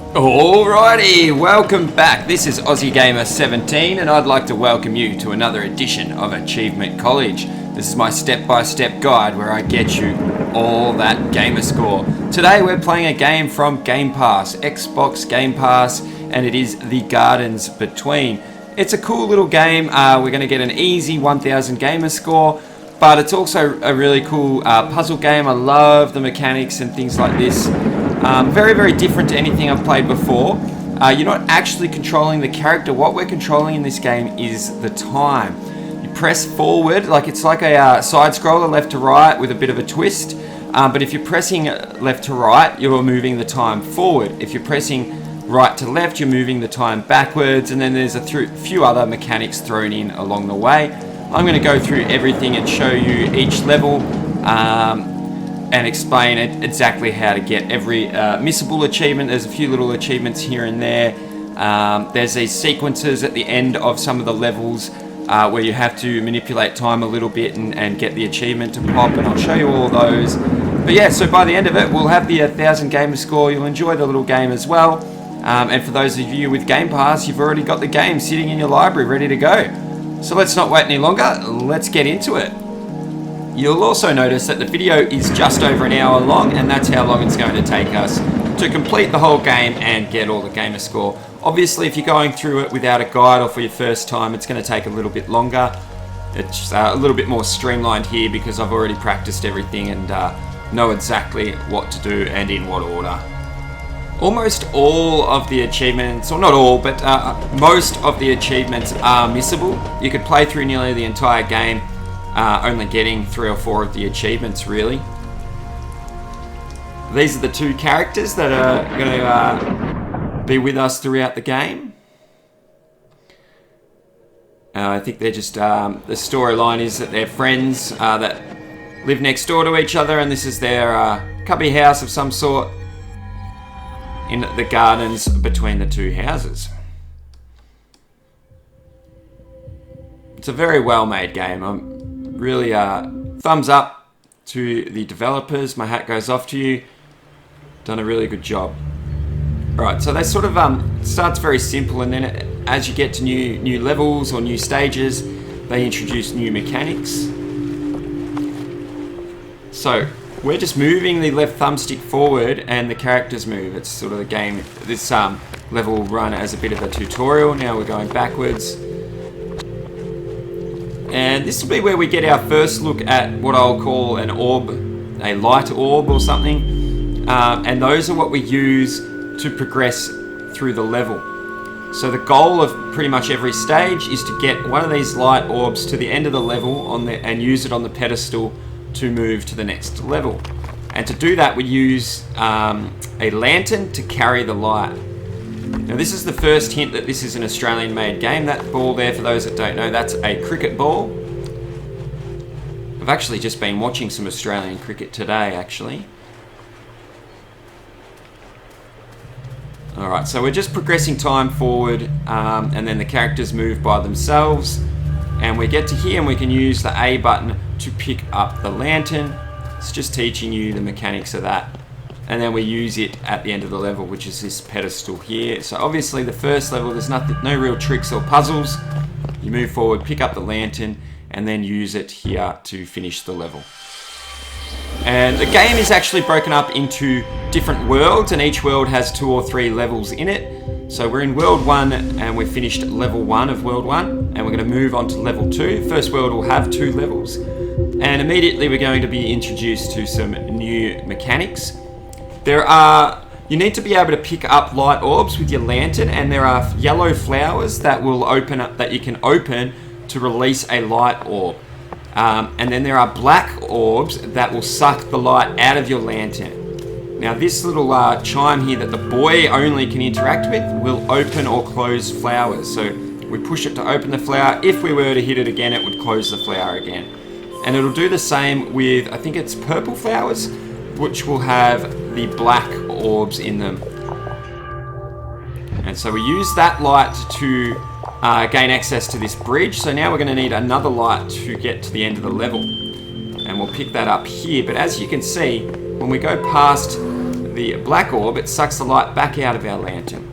Alrighty, welcome back. This is Aussie Gamer 17 and I'd like to welcome you to another edition of Achievement College. This is my step-by-step guide where I get you all that gamer score. Today we're playing a game from Game Pass, Xbox Game Pass, and it is The Gardens Between. It's a cool little game. We're going to get an easy 1000 gamer score, but it's also a really cool puzzle game. I love the mechanics and things like this. Very, very different to anything I've played before. You're not actually controlling the character. What we're controlling in this game is the time. You press forward, like it's like a side scroller left to right with a bit of a twist. But if you're pressing left to right, you're moving the time forward. If you're pressing right to left, you're moving the time backwards. And then there's a few other mechanics thrown in along the way. I'm going to go through everything and show you each level. And explain exactly how to get every missable achievement. There's a few little achievements here and there. There's these sequences at the end of some of the levels where you have to manipulate time a little bit and get the achievement to pop, and I'll show you all those. But yeah, so by the end of it, we'll have the 1000 gamer score. You'll enjoy the little game as well. And for those of you with Game Pass, you've already got the game sitting in your library ready to go. So let's not wait any longer. Let's get into it. You'll also notice that the video is just over an hour long, and that's how long it's going to take us to complete the whole game and get all the gamer score. Obviously, if you're going through it without a guide or for your first time, it's going to take a little bit longer. It's a little bit more streamlined here because I've already practiced everything and know exactly what to do and in what order. Almost all of the achievements, or not all, but most of the achievements are missable. You could play through nearly the entire game only getting 3 or 4 of the achievements, really. These are the two characters that are going to be with us throughout the game. I think they're just, the storyline is that they're friends that live next door to each other, and this is their cubby house of some sort in the gardens between the two houses. It's a very well made game. I'm really thumbs up to the developers. My hat goes off to you. Done a really good job. Alright, so they sort of starts very simple, and then as you get to new levels or new stages, they introduce new mechanics. So we're just moving the left thumbstick forward and the characters move. It's sort of the game. This level will run as a bit of a tutorial. Now we're going backwards. And this will be where we get our first look at what I'll call an orb, a light orb or something. And those are what we use to progress through the level. So the goal of pretty much every stage is to get one of these light orbs to the end of the level and use it on the pedestal to move to the next level. And to do that, we use a lantern to carry the light. Now this is the first hint that this is an Australian made game. That ball there, for those that don't know, that's a cricket ball. I've actually just been watching some Australian cricket today, actually. Alright, so we're just progressing time forward, and then the characters move by themselves. And we get to here and we can use the A button to pick up the lantern. It's just teaching you the mechanics of that. And then we use it at the end of the level, which is this pedestal here. So obviously the first level, there's no real tricks or puzzles. You move forward, pick up the lantern, and then use it here to finish the level. And the game is actually broken up into different worlds, and each world has 2 or 3 levels in it. So we're in World 1, and we've finished Level 1 of World 1, and we're going to move on to Level 2. First world will have 2 levels. And immediately we're going to be introduced to some new mechanics. You need to be able to pick up light orbs with your lantern, and there are yellow flowers that will open up, that you can open to release a light orb. And then there are black orbs that will suck the light out of your lantern. Now this little chime here that the boy only can interact with will open or close flowers. So we push it to open the flower. If we were to hit it again, it would close the flower again. And it'll do the same with, I think it's purple flowers, which will have the black orbs in them. And so we use that light to gain access to this bridge. So now we're going to need another light to get to the end of the level. And we'll pick that up here. But as you can see, when we go past the black orb, it sucks the light back out of our lantern.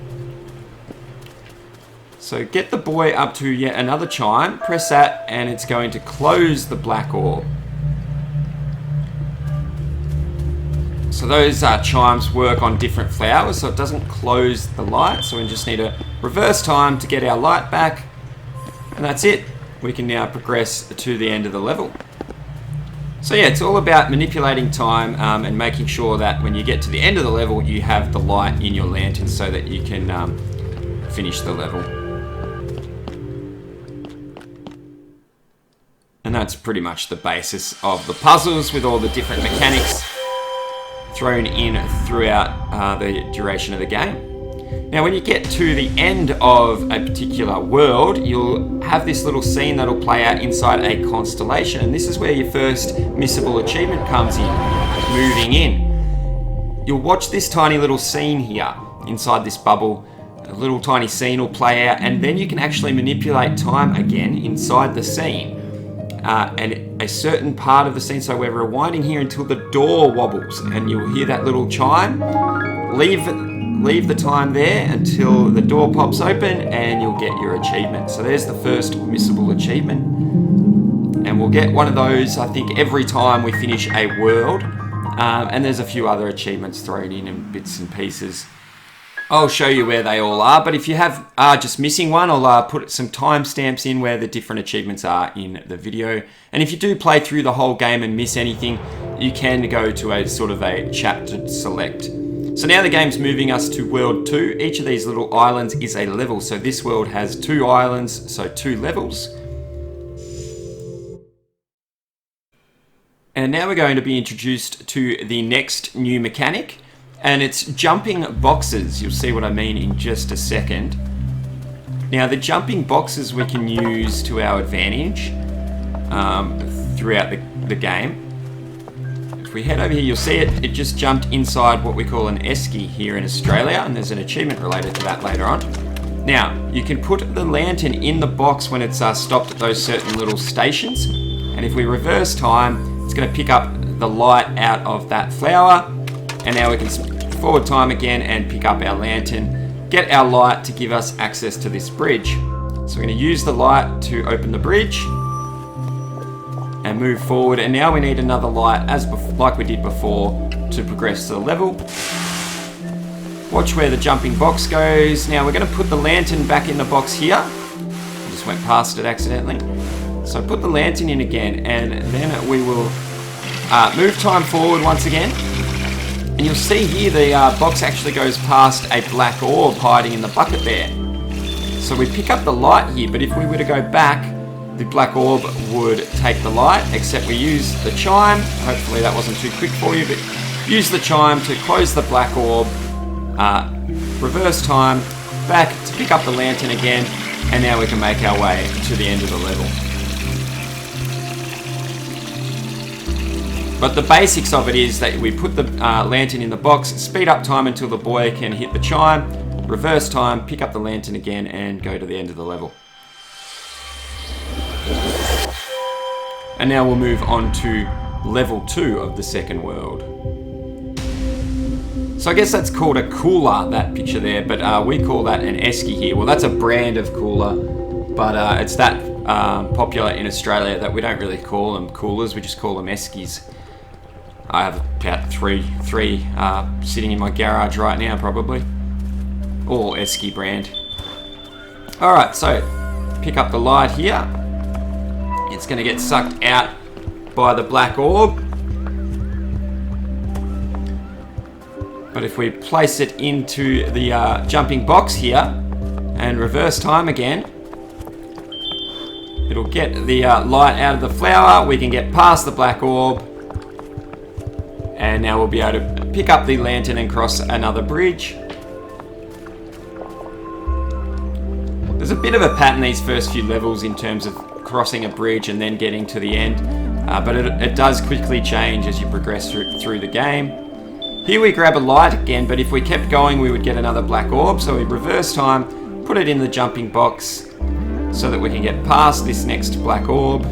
So get the boy up to yet another chime, press that, and it's going to close the black orb. So those chimes work on different flowers, so it doesn't close the light. So we just need a reverse time to get our light back. And that's it. We can now progress to the end of the level. So yeah, it's all about manipulating time and making sure that when you get to the end of the level, you have the light in your lantern so that you can finish the level. And that's pretty much the basis of the puzzles, with all the different mechanics thrown in throughout the duration of the game. Now when you get to the end of a particular world, you'll have this little scene that'll play out inside a constellation, and this is where your first missable achievement comes in, moving in. You'll watch this tiny little scene here inside this bubble. A little tiny scene will play out, and then you can actually manipulate time again inside the scene. And a certain part of the scene, so we're rewinding here until the door wobbles, and you'll hear that little chime. Leave the time there until the door pops open and you'll get your achievement. So there's the first missable achievement. And we'll get one of those, I think, every time we finish a world. And there's a few other achievements thrown in bits and pieces. I'll show you where they all are, but if you are just missing one, I'll put some timestamps in where the different achievements are in the video. And if you do play through the whole game and miss anything, you can go to a sort of a chapter select. So now the game's moving us to World 2. Each of these little islands is a level. So this world has 2 islands, so 2 levels. And now we're going to be introduced to the next new mechanic, and it's jumping boxes. You'll see what I mean in just a second. Now the jumping boxes we can use to our advantage throughout the game. If we head over here, you'll see it just jumped inside what we call an esky here in Australia, and there's an achievement related to that later on. Now, you can put the lantern in the box when it's stopped at those certain little stations, and if we reverse time, it's going to pick up the light out of that flower, and now we can forward time again and pick up our lantern, get our light to give us access to this bridge. So we're going to use the light to open the bridge and move forward, and now we need another light like we did before to progress to the level. Watch where the jumping box goes. Now we're going to put the lantern back in the box here. I just went past it accidentally. So put the lantern in again, and then we will move time forward once again. And you'll see here the box actually goes past a black orb hiding in the bucket there. So we pick up the light here, but if we were to go back, the black orb would take the light, except we use the chime. Hopefully that wasn't too quick for you, but use the chime to close the black orb, reverse time, back to pick up the lantern again, and now we can make our way to the end of the level. But the basics of it is that we put the lantern in the box, speed up time until the boy can hit the chime, reverse time, pick up the lantern again, and go to the end of the level. And now we'll move on to level 2 of the second world. So I guess that's called a cooler, that picture there, but we call that an esky here. Well, that's a brand of cooler, but it's that popular in Australia that we don't really call them coolers, we just call them eskies. I have about three sitting in my garage right now, probably. All esky brand. Alright, so pick up the light here. It's going to get sucked out by the black orb. But if we place it into the jumping box here and reverse time again, it'll get the light out of the flower. We can get past the black orb. And now we'll be able to pick up the lantern and cross another bridge. There's a bit of a pattern these first few levels in terms of crossing a bridge and then getting to the end, but it does quickly change as you progress through the game. Here we grab a light again, but if we kept going we would get another black orb, so we reverse time, put it in the jumping box so that we can get past this next black orb.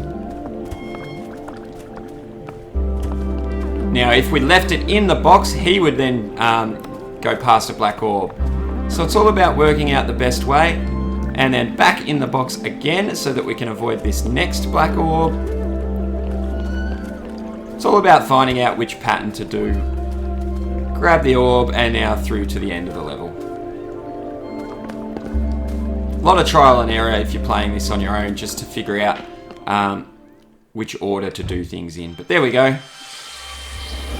Now, if we left it in the box, he would then go past a black orb. So it's all about working out the best way, and then back in the box again so that we can avoid this next black orb. It's all about finding out which pattern to do. Grab the orb, and now through to the end of the level. A lot of trial and error if you're playing this on your own, just to figure out which order to do things in. But there we go.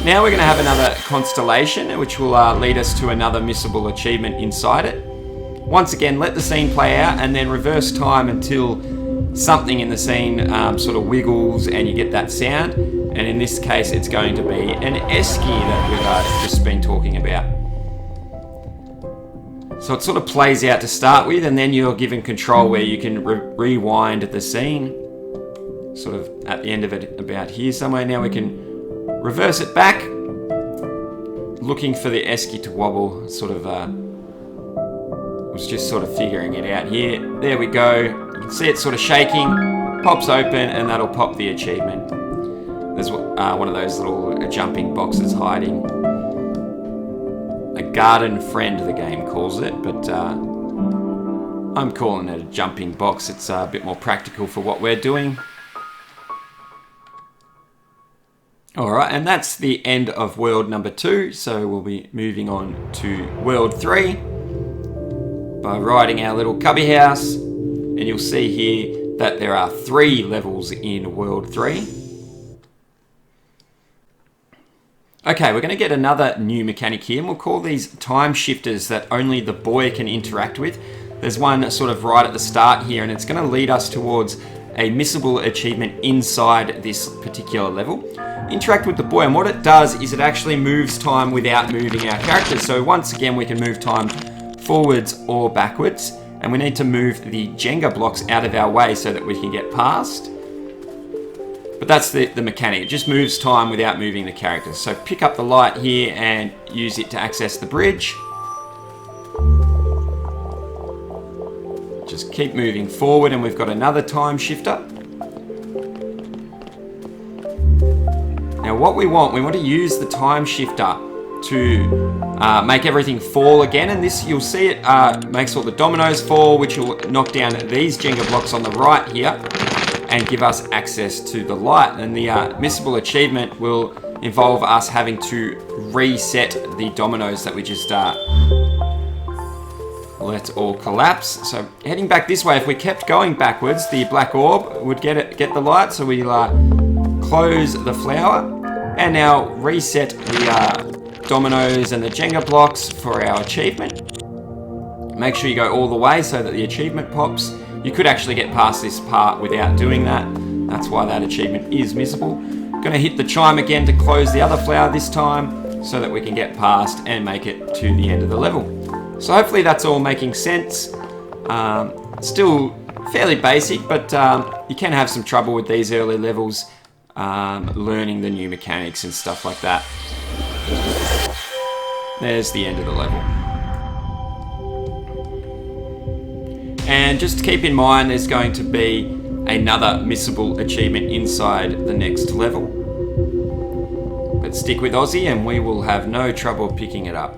Now we're going to have another constellation, which will lead us to another missable achievement inside it. Once again, let the scene play out, and then reverse time until something in the scene sort of wiggles and you get that sound. And in this case, it's going to be an esky that we've just been talking about. So it sort of plays out to start with, and then you're given control where you can rewind the scene. Sort of at the end of it, about here somewhere. Now we can reverse it back, looking for the esky to wobble. Sort of was just sort of figuring it out here. There we go. You can see it sort of shaking, pops open, and that'll pop the achievement. There's one of those little jumping boxes hiding. A garden friend, the game calls it, but I'm calling it a jumping box. It's a bit more practical for what we're doing. Alright, and that's the end of world number 2, so we'll be moving on to world 3 by riding our little cubby house, and you'll see here that there are 3 levels in world 3. Okay, we're going to get another new mechanic here, and we'll call these time shifters that only the boy can interact with. There's one sort of right at the start here, and it's going to lead us towards a missable achievement inside this particular level. Interact with the boy, and what it does is it actually moves time without moving our characters. So once again, we can move time forwards or backwards, and we need to move the Jenga blocks out of our way so that we can get past. But that's the mechanic. It just moves time without moving the characters. So pick up the light here and use it to access the bridge. Just keep moving forward, and we've got another time shifter. Now what we want to use the time shifter to make everything fall again, and this, you'll see it makes all the dominoes fall, which will knock down these Jenga blocks on the right here and give us access to the light. And the missable achievement will involve us having to reset the dominoes that we just let all collapse. So heading back this way, if we kept going backwards, the black orb would get the light, so we'll close the flower and now reset the dominoes and the Jenga blocks for our achievement. Make sure you go all the way so that the achievement pops. You could actually get past this part without doing that. That's why that achievement is missable. Gonna hit the chime again to close the other flower this time so that we can get past and make it to the end of the level. So hopefully that's all making sense. Still fairly basic, but you can have some trouble with these early levels, learning the new mechanics and stuff like that. There's the end of the level. And just keep in mind there's going to be another missable achievement inside the next level. But stick with Aussie and we will have no trouble picking it up.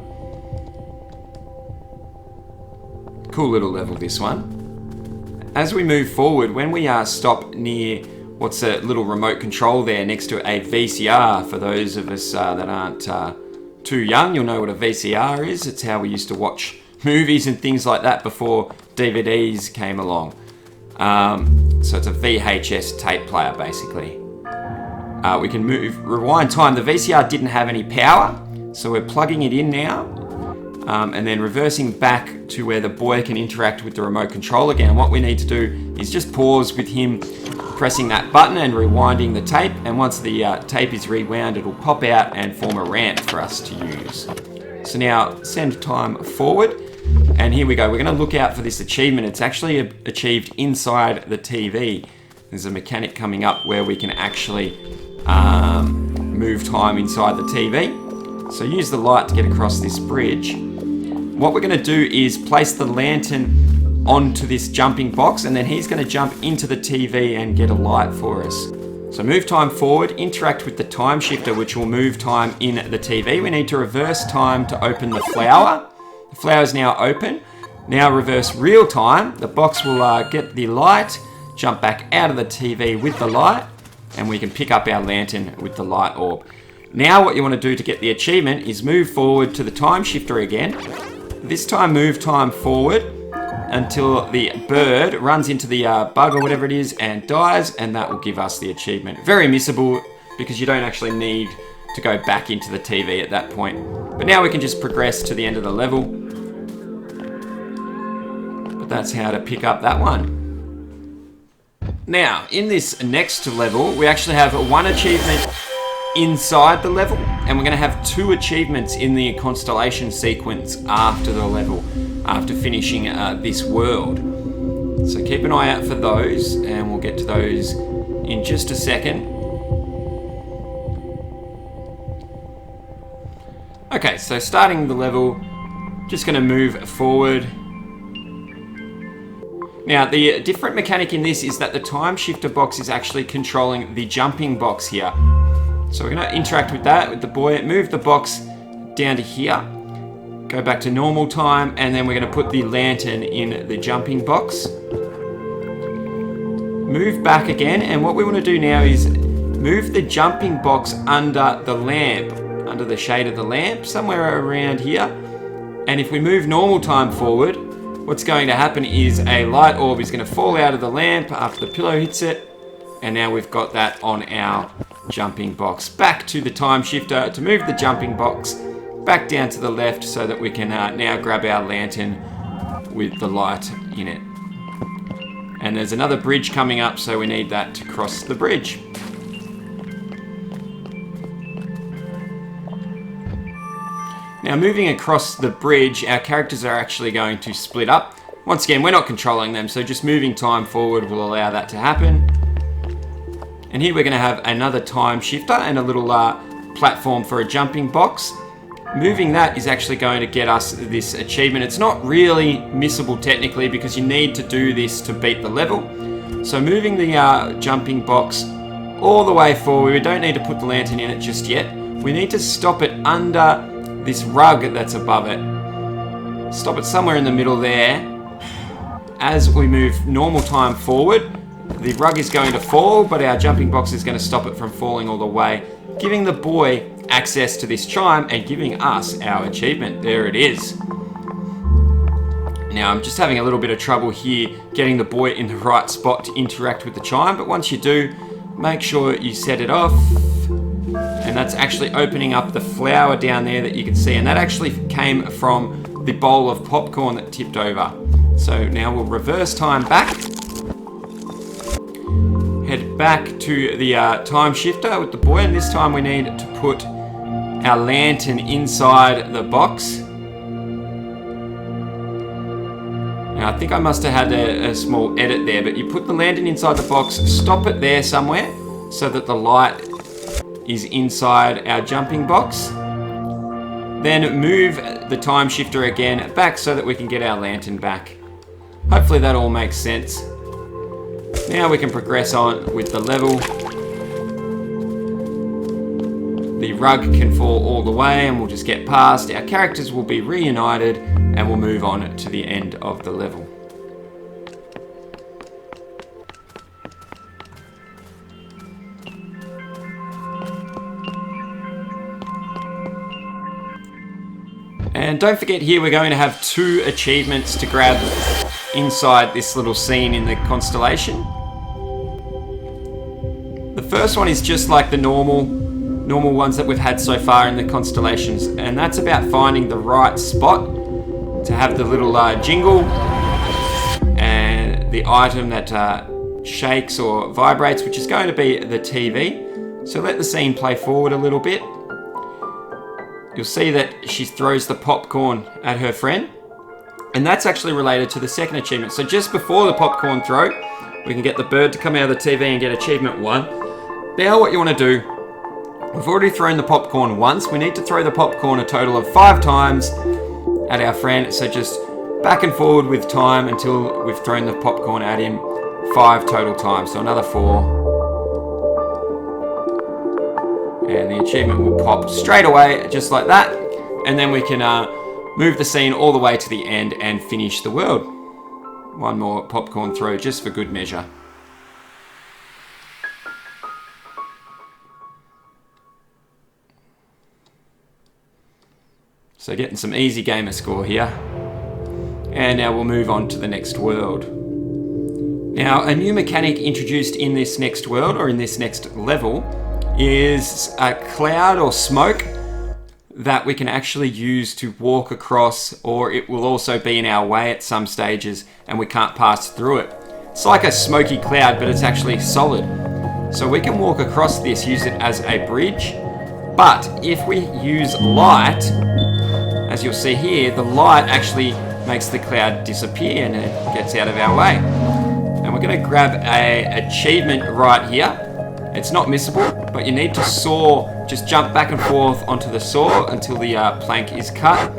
Cool little level, this one. As we move forward, when we stop near what's a little remote control there next to a VCR, for those of us that aren't too young, you'll know what a VCR is. It's how we used to watch movies and things like that before DVDs came along. So it's a VHS tape player, basically. We can rewind time. The VCR didn't have any power, so we're plugging it in now, and then reversing back to where the boy can interact with the remote control again. What we need to do is just pause with him pressing that button and rewinding the tape, and once the tape is rewound, it'll pop out and form a ramp for us to use. So now send time forward, and here we go. We're going to look out for this achievement. It's actually achieved inside the TV. There's a mechanic coming up where we can actually move time inside the TV. So use the light to get across this bridge. What we're going to do is place the lantern onto this jumping box, and then he's going to jump into the TV and get a light for us. So move time forward, interact with the time shifter, which will move time in the TV. We need to reverse time to open the flower. The flower is now open. Now reverse real time. The box will get the light, jump back out of the TV with the light, and we can pick up our lantern with the light orb. Now what you want to do to get the achievement is move forward to the time shifter again. This time move time forward until the bird runs into the bug or whatever it is and dies, and that will give us the achievement. Very missable because you don't actually need to go back into the TV at that point. But now we can just progress to the end of the level. But that's how to pick up that one. Now, in this next level, we actually have one achievement inside the level, and we're going to have 2 achievements in the constellation sequence after the level, after finishing this world. So keep an eye out for those, and we'll get to those in just a second. Okay, so starting the level, just going to move forward. Now, the different mechanic in this is that the time shifter box is actually controlling the jumping box here. So we're going to interact with that, with the boy, move the box down to here, go back to normal time, and then we're going to put the lantern in the jumping box. Move back again, and what we want to do now is move the jumping box under the lamp, under the shade of the lamp, somewhere around here. And if we move normal time forward, what's going to happen is a light orb is going to fall out of the lamp after the pillow hits it, and now we've got that on our jumping box. Back to the time shifter to move the jumping box back down to the left so that we can now grab our lantern with the light in it. And there's another bridge coming up, so we need that to cross the bridge. Now, moving across the bridge, our characters are actually going to split up. Once again, we're not controlling them, so just moving time forward will allow that to happen. And here we're going to have another time shifter and a little platform for a jumping box. Moving that is actually going to get us this achievement. It's not really missable technically because you need to do this to beat the level. So moving the jumping box all the way forward, we don't need to put the lantern in it just yet. We need to stop it under this rug that's above it. Stop it somewhere in the middle there. As we move normal time forward, the rug is going to fall, but our jumping box is going to stop it from falling all the way, giving the boy access to this chime and giving us our achievement. There it is. Now I'm just having a little bit of trouble here getting the boy in the right spot to interact with the chime, but once you do, make sure you set it off. And that's actually opening up the flower down there that you can see, and that actually came from the bowl of popcorn that tipped over. So now we'll reverse time back. Head back to the time shifter with the boy, and this time we need to put our lantern inside the box. Now I think I must have had a small edit there, but you put the lantern inside the box, stop it there somewhere so that the light is inside our jumping box. Then move the time shifter again back so that we can get our lantern back. Hopefully that all makes sense. Now we can progress on with the level. The rug can fall all the way and we'll just get past. Our characters will be reunited and we'll move on to the end of the level. And don't forget, here we're going to have 2 achievements to grab inside this little scene in the constellation. The first one is just like the normal ones that we've had so far in the constellations, and that's about finding the right spot to have the little jingle and the item that shakes or vibrates, which is going to be the TV. So let the scene play forward a little bit. You'll see that she throws the popcorn at her friend, and that's actually related to the second achievement. So just before the popcorn throw, we can get the bird to come out of the TV and get achievement 1. Now what you want to do, we've already thrown the popcorn once, we need to throw the popcorn a total of 5 times at our friend. So just back and forward with time until we've thrown the popcorn at him 5 total times. So another 4, And the achievement will pop straight away, just like that. And then we can move the scene all the way to the end and finish the world. One more popcorn throw just for good measure. So getting some easy gamer score here. And now we'll move on to the next world. Now, a new mechanic introduced in this next world, or in this next level, is a cloud or smoke that we can actually use to walk across, or it will also be in our way at some stages and we can't pass through it. It's like a smoky cloud, but it's actually solid. So we can walk across this, use it as a bridge. But if we use light, as you'll see here, the light actually makes the cloud disappear and it gets out of our way. And we're going to grab an achievement right here. It's not missable, but you need to saw, just jump back and forth onto the saw until the plank is cut,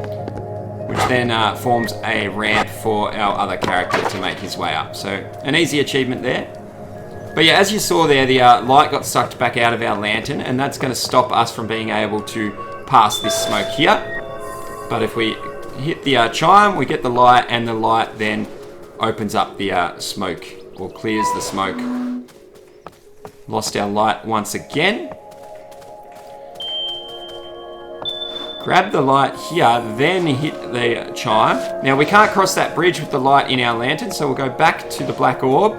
which then forms a ramp for our other character to make his way up. So an easy achievement there. But yeah, as you saw there, the light got sucked back out of our lantern, and that's going to stop us from being able to pass this smoke here. But if we hit the chime, we get the light, and the light then opens up the smoke, or clears the smoke. Lost our light once again. Grab the light here, then hit the chime. Now we can't cross that bridge with the light in our lantern, so we'll go back to the black orb.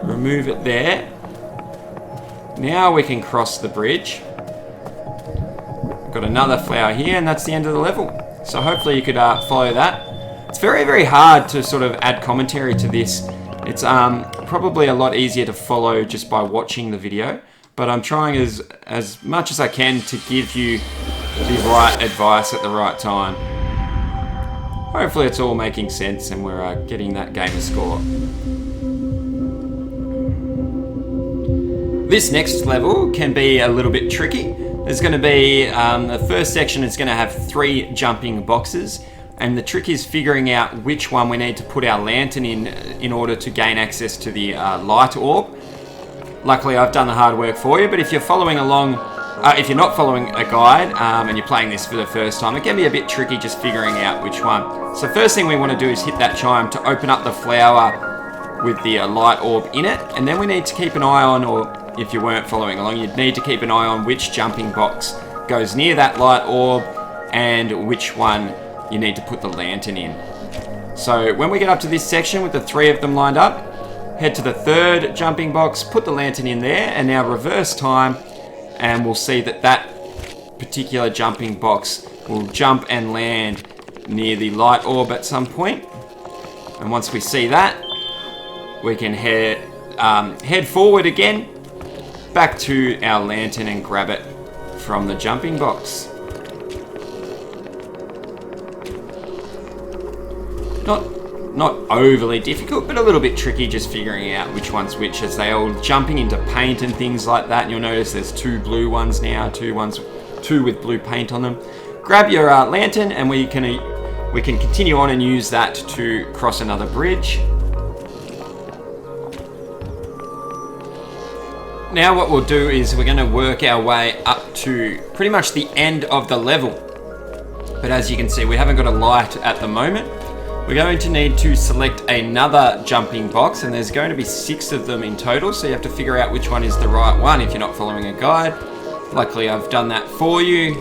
Remove it there. Now we can cross the bridge. Got another flower here, and that's the end of the level. So hopefully you could follow that. It's very, very hard to sort of add commentary to this. It's probably a lot easier to follow just by watching the video, but I'm trying as much as I can to give you the right advice at the right time. Hopefully it's all making sense and we're getting that gamer score. This next level can be a little bit tricky. There's going to be, the first section is going to have 3 jumping boxes, and the trick is figuring out which one we need to put our lantern in order to gain access to the light orb. Luckily I've done the hard work for you, but if you're following along, if you're not following a guide and you're playing this for the first time, it can be a bit tricky just figuring out which one. So first thing we want to do is hit that chime to open up the flower with the light orb in it, and then we need to keep an eye on, or if you weren't following along, you'd need to keep an eye on which jumping box goes near that light orb and which one you need to put the lantern in. So when we get up to this section with the 3 of them lined up, head to the 3rd jumping box, put the lantern in there, and now reverse time, and we'll see that that particular jumping box will jump and land near the light orb at some point. And once we see that, we can head forward again, back to our lantern and grab it from the jumping box. Not overly difficult, but a little bit tricky just figuring out which one's which, as they all jumping into paint and things like that. And you'll notice there's 2 blue ones now, 2 with blue paint on them. Grab your lantern, and we can continue on and use that to cross another bridge. Now what we'll do is we're going to work our way up to pretty much the end of the level. But as you can see, we haven't got a light at the moment. We're going to need to select another jumping box, and there's going to be 6 of them in total, so you have to figure out which one is the right one if you're not following a guide. Luckily I've done that for you.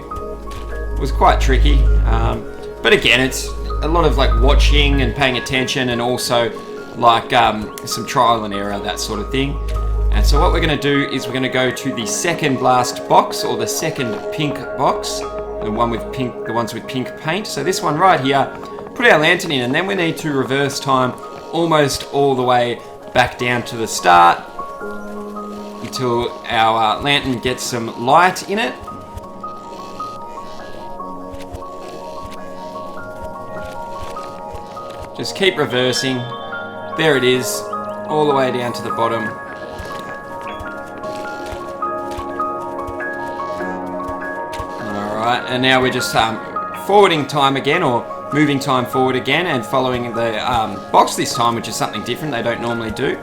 It was quite tricky, but again, it's a lot of like watching and paying attention, and also like some trial and error, that sort of thing. And so what we're going to do is we're going to go to the 2nd last box, or the 2nd pink box, the ones with pink paint. So this one right here, put our lantern in, and then we need to reverse time almost all the way back down to the start until our lantern gets some light in it. Just keep reversing. There it is, all the way down to the bottom. And now we're just forwarding time again, or moving time forward again, and following the box this time, which is something different they don't normally do.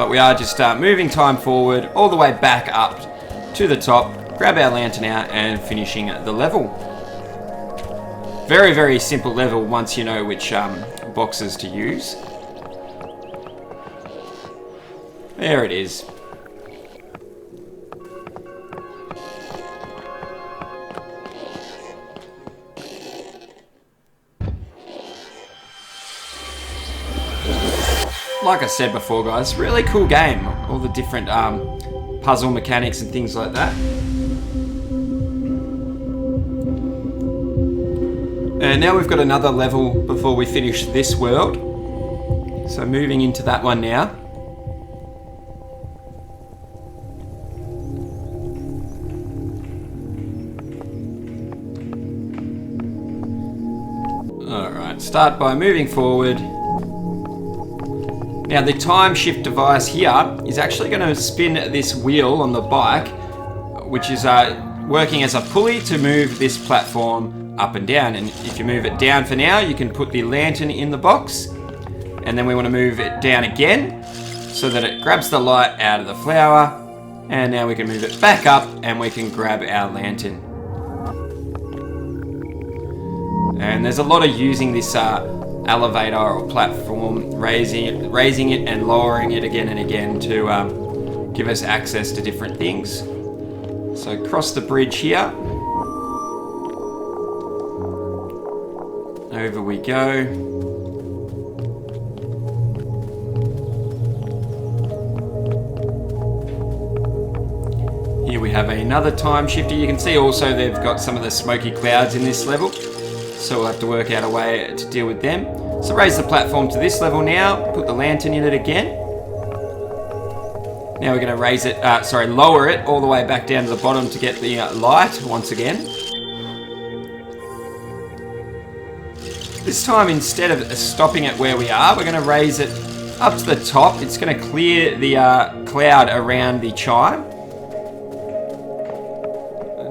But we are just moving time forward all the way back up to the top, grab our lantern out and finishing the level. Very, very simple level once you know which boxes to use. There it is. Like I said before, guys, really cool game. All the different puzzle mechanics and things like that. And now we've got another level before we finish this world. So moving into that one now. Alright, start by moving forward. Now the time shift device here is actually going to spin this wheel on the bike, which is working as a pulley to move this platform up and down. And if you move it down for now, you can put the lantern in the box. And then we want to move it down again so that it grabs the light out of the flower. And now we can move it back up and we can grab our lantern. And there's a lot of using this elevator or platform, raising it and lowering it again and again to give us access to different things. So cross the bridge here. Over we go. Here we have another time shifter. You can see also they've got some of the smoky clouds in this level. So we'll have to work out a way to deal with them. So raise the platform to this level now, put the lantern in it again. Now we're going to raise it, lower it all the way back down to the bottom to get the light once again. This time, instead of stopping it where we are, we're going to raise it up to the top. It's going to clear the cloud around the chime.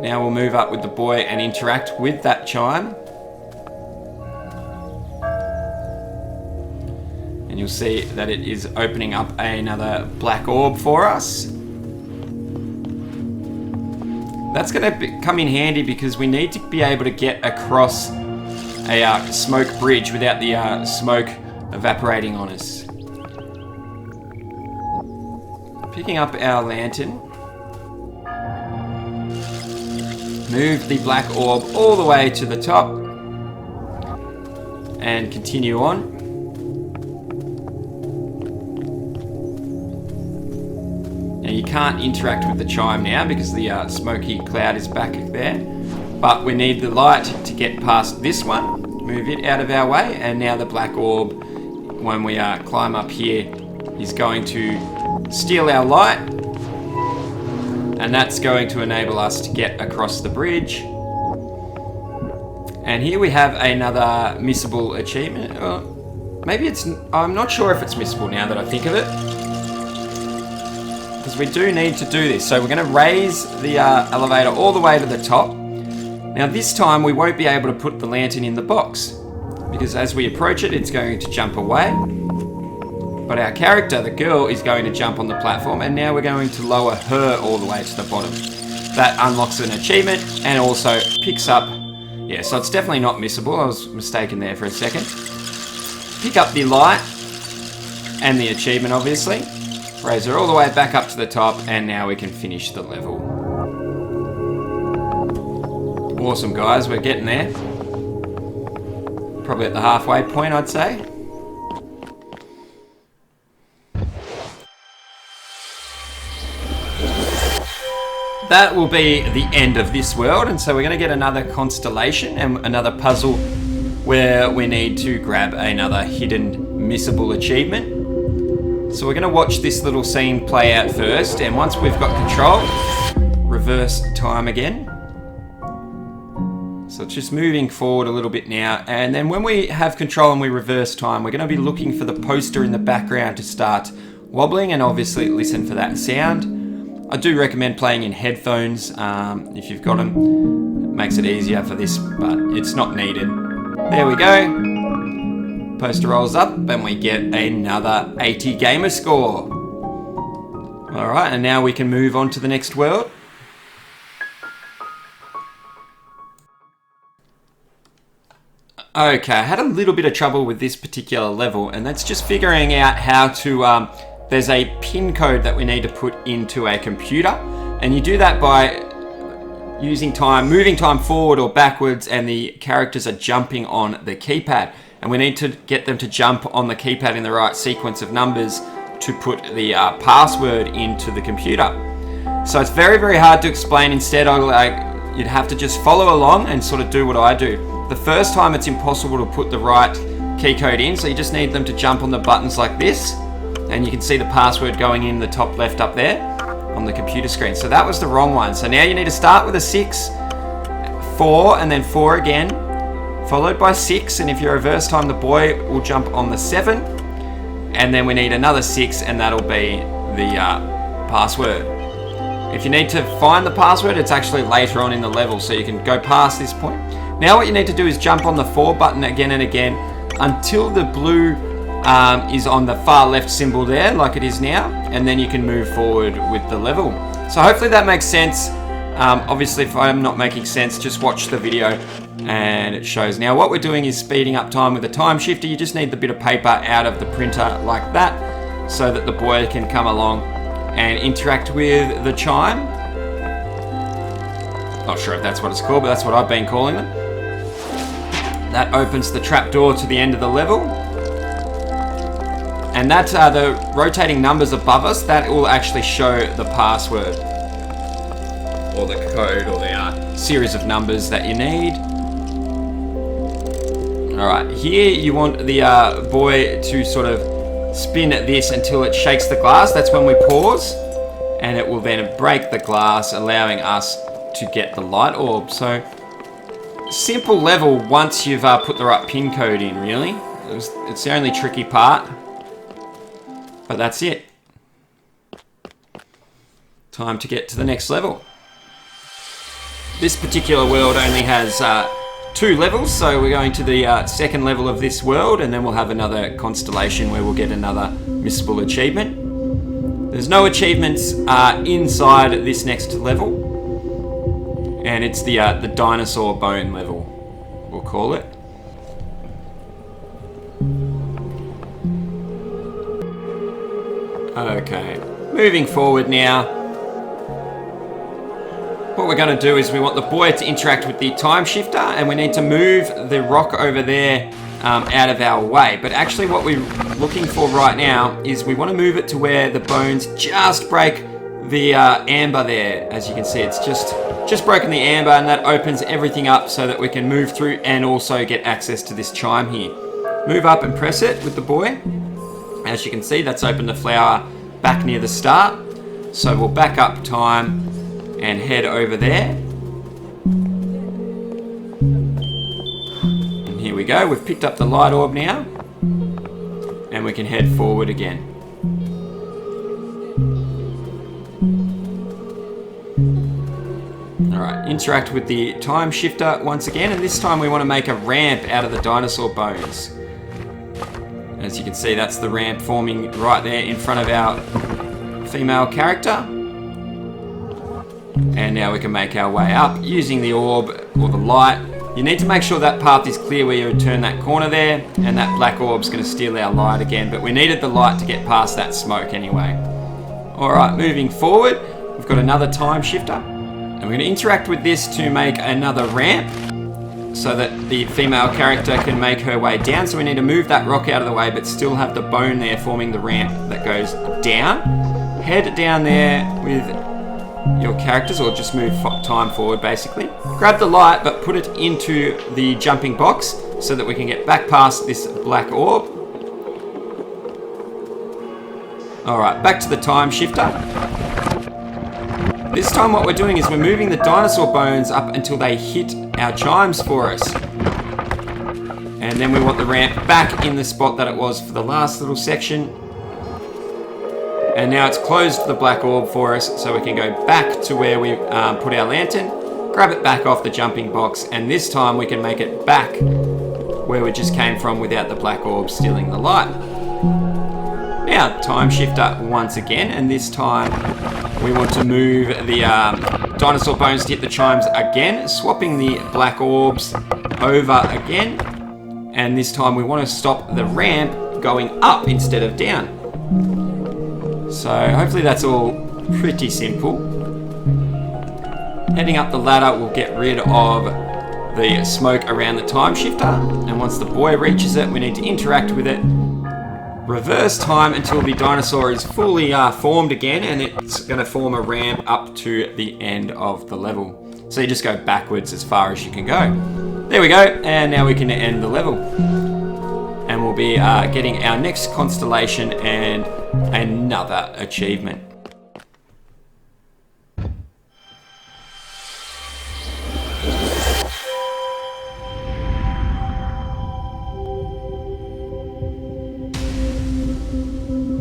Now we'll move up with the boy and interact with that chime. And you'll see that it is opening up another black orb for us. That's going to come in handy because we need to be able to get across a smoke bridge without the smoke evaporating on us. Picking up our lantern. Move the black orb all the way to the top. And continue on. Now you can't interact with the chime now because the smoky cloud is back there. But we need the light to get past this one. Move it out of our way. And now the black orb, when we climb up here, is going to steal our light. And that's going to enable us to get across the bridge. And here we have another missable achievement. Maybe it's... I'm not sure if it's missable now that I think of it. Because we do need to do this. So we're going to raise the elevator all the way to the top. Now this time we won't be able to put the lantern in the box. Because as we approach it, it's going to jump away. But our character, the girl, is going to jump on the platform. And now we're going to lower her all the way to the bottom. That unlocks an achievement and also picks up... Yeah, so it's definitely not missable. I was mistaken there for a second. Pick up the light and the achievement, obviously. Raise her all the way back up to the top, and now we can finish the level. Awesome, guys. We're getting there. Probably at the halfway point, I'd say. That will be the end of this world, and so we're going to get another constellation and another puzzle where we need to grab another hidden missable achievement. So we're going to watch this little scene play out first, and once we've got control, reverse time again. So it's just moving forward a little bit now, and then when we have control and we reverse time, we're going to be looking for the poster in the background to start wobbling, and obviously listen for that sound. I do recommend playing in headphones if you've got them. It makes it easier for this, but it's not needed. There we go. Poster rolls up and we get another 80 gamer score. Alright, and now we can move on to the next world. Okay, I had a little bit of trouble with this particular level, and that's just figuring out how to, there's a pin code that we need to put into a computer, and you do that by using time, moving time forward or backwards, and the characters are jumping on the keypad. And we need to get them to jump on the keypad in the right sequence of numbers to put the password into the computer. So it's very, very hard to explain. Instead, you'd have to just follow along and sort of do what I do. The first time it's impossible to put the right key code in, so you just need them to jump on the buttons like this, and you can see the password going in the top left up there on the computer screen. So that was the wrong one. So now you need to start with a 6, 4, and then 4 again, followed by 6, and if you reverse time, the boy will jump on the 7, and then we need another 6, and that'll be the password. If you need to find the password, it's actually later on in the level, so you can go past this point. Now what you need to do is jump on the 4 button again and again until the blue is on the far left symbol there, like it is now, and then you can move forward with the level. So hopefully that makes sense. Obviously, if I'm not making sense, just watch the video and it shows. Now what we're doing is speeding up time with a time shifter. You just need the bit of paper out of the printer like that, so that the boy can come along and interact with the chime. Not sure if that's what it's called, but that's what I've been calling them. That opens the trapdoor to the end of the level. And that's the rotating numbers above us, that will actually show the password, or the code, or the series of numbers that you need. Alright, here you want the boy to sort of spin this until it shakes the glass. That's when we pause, and it will then break the glass, allowing us to get the light orb. So, simple level once you've put the right pin code in, really. It's the only tricky part, but that's it. Time to get to the next level. This particular world only has 2 levels, so we're going to the second level of this world, and then we'll have another constellation where we'll get another missable achievement. There's no achievements inside this next level, and it's the dinosaur bone level, we'll call it. Okay, moving forward now. What we're going to do is we want the boy to interact with the time shifter, and we need to move the rock over there out of our way. But actually what we're looking for right now is we want to move it to where the bones just break the amber there. As you can see, it's just broken the amber, and that opens everything up so that we can move through and also get access to this chime here. Move up and press it with the boy. As you can see, that's opened the flower back near the start. So we'll back up time and head over there. And here we go, we've picked up the light orb now, and we can head forward again. Alright, interact with the time shifter once again, and this time we want to make a ramp out of the dinosaur bones. As you can see, that's the ramp forming right there in front of our female character. And now we can make our way up using the orb or the light. You need to make sure that path is clear where you turn that corner there, and that black orb's going to steal our light again, but we needed the light to get past that smoke anyway. Alright, moving forward, we've got another time shifter, and we're going to interact with this to make another ramp so that the female character can make her way down. So we need to move that rock out of the way, but still have the bone there forming the ramp that goes down. Head down there with your characters, or just move time forward basically. Grab the light, but put it into the jumping box so that we can get back past this black orb. Alright, back to the time shifter. This time what we're doing is we're moving the dinosaur bones up until they hit our chimes for us. And then we want the ramp back in the spot that it was for the last little section. And now it's closed the black orb for us, so we can go back to where we put our lantern, grab it back off the jumping box, and this time we can make it back where we just came from without the black orb stealing the light. our time shifter once again, and this time we want to move the dinosaur bones to hit the chimes again, swapping the black orbs over again, and this time we want to stop the ramp going up instead of down. So hopefully that's all pretty simple. Heading up the ladder will get rid of the smoke around the time shifter, and once the buoy reaches it, we need to interact with it, reverse time until the dinosaur is fully formed again, and it's going to form a ramp up to the end of the level. So you just go backwards as far as you can go. There we go, and now we can end the level. And we'll be getting our next constellation and another achievement.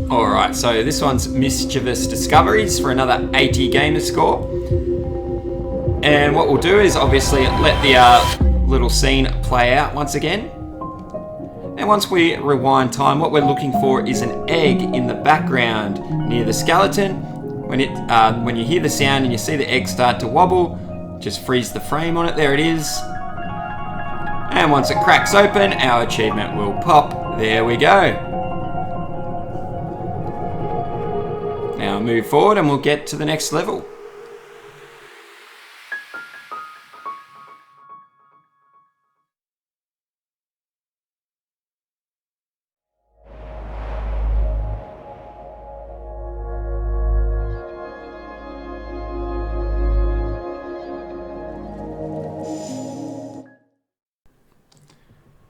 Alright, so this one's Mischievous Discoveries for another 80 gamer score. And what we'll do is obviously let the little scene play out once again. And once we rewind time, what we're looking for is an egg in the background near the skeleton. When you hear the sound and you see the egg start to wobble, just freeze the frame on it. There it is. And once it cracks open, our achievement will pop. There we go. Now move forward and we'll get to the next level.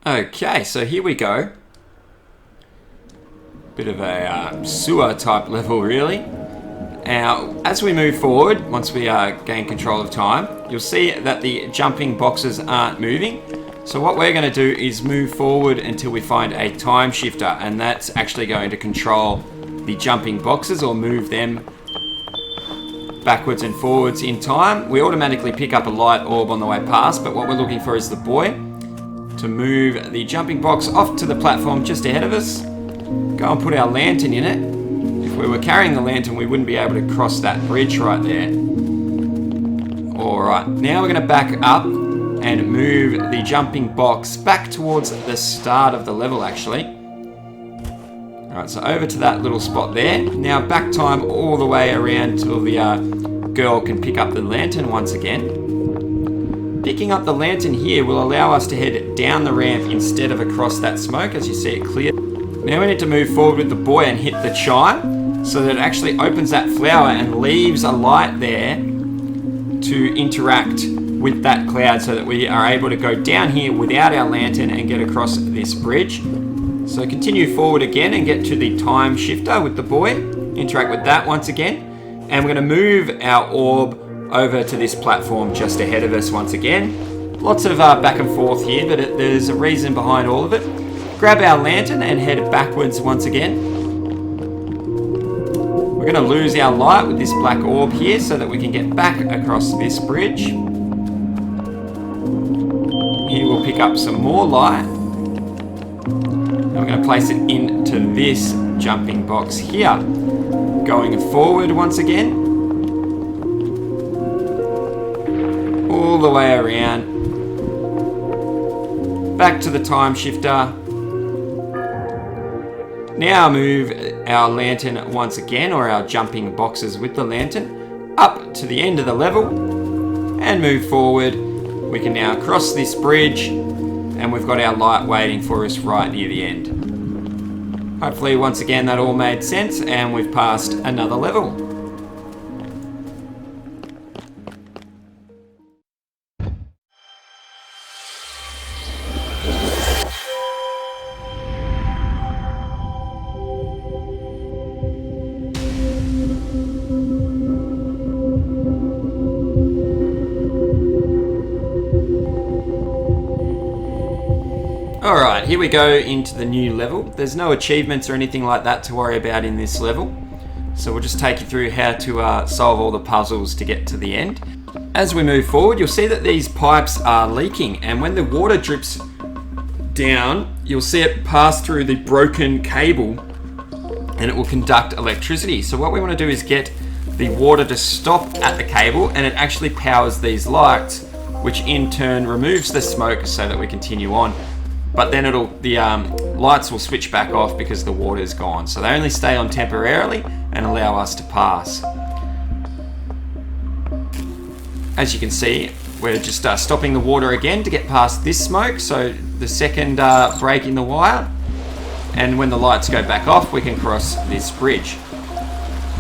Okay, so here we go. Bit of a sewer type level really. Now, as we move forward, once we gain control of time, you'll see that the jumping boxes aren't moving. So what we're going to do is move forward until we find a time shifter, and that's actually going to control the jumping boxes or move them backwards and forwards in time. We automatically pick up a light orb on the way past, but what we're looking for is the buoy to move the jumping box off to the platform just ahead of us. Go and put our lantern in it. If we were carrying the lantern, we wouldn't be able to cross that bridge right there. Alright, now we're going to back up and move the jumping box back towards the start of the level actually. Alright, so over to that little spot there. Now back time all the way around till the girl can pick up the lantern once again. Picking up the lantern here will allow us to head down the ramp instead of across that smoke, as you see it clear. Now we need to move forward with the buoy and hit the chime so that it actually opens that flower and leaves a light there to interact with that cloud so that we are able to go down here without our lantern and get across this bridge. So continue forward again and get to the time shifter with the buoy, interact with that once again, and we're going to move our orb over to this platform just ahead of us once again. Lots of back and forth here, but there's a reason behind all of it. Grab our lantern and head backwards once again. We're going to lose our light with this black orb here so that we can get back across this bridge. Here we'll pick up some more light. And we're going to place it into this jumping box here. Going forward once again. All the way around, back to the time shifter. Now move our lantern once again, or our jumping boxes with the lantern, up to the end of the level and move forward. We can now cross this bridge and we've got our light waiting for us right near the end. Hopefully once again that all made sense and we've passed another level. Alright, here we go into the new level. There's no achievements or anything like that to worry about in this level. So we'll just take you through how to solve all the puzzles to get to the end. As we move forward, you'll see that these pipes are leaking, and when the water drips down, you'll see it pass through the broken cable and it will conduct electricity. So what we want to do is get the water to stop at the cable, and it actually powers these lights, which in turn removes the smoke so that we continue on. But then the lights will switch back off because the water is gone. So they only stay on temporarily and allow us to pass. As you can see, we're just stopping the water again to get past this smoke. So the second break in the wire. And when the lights go back off, we can cross this bridge.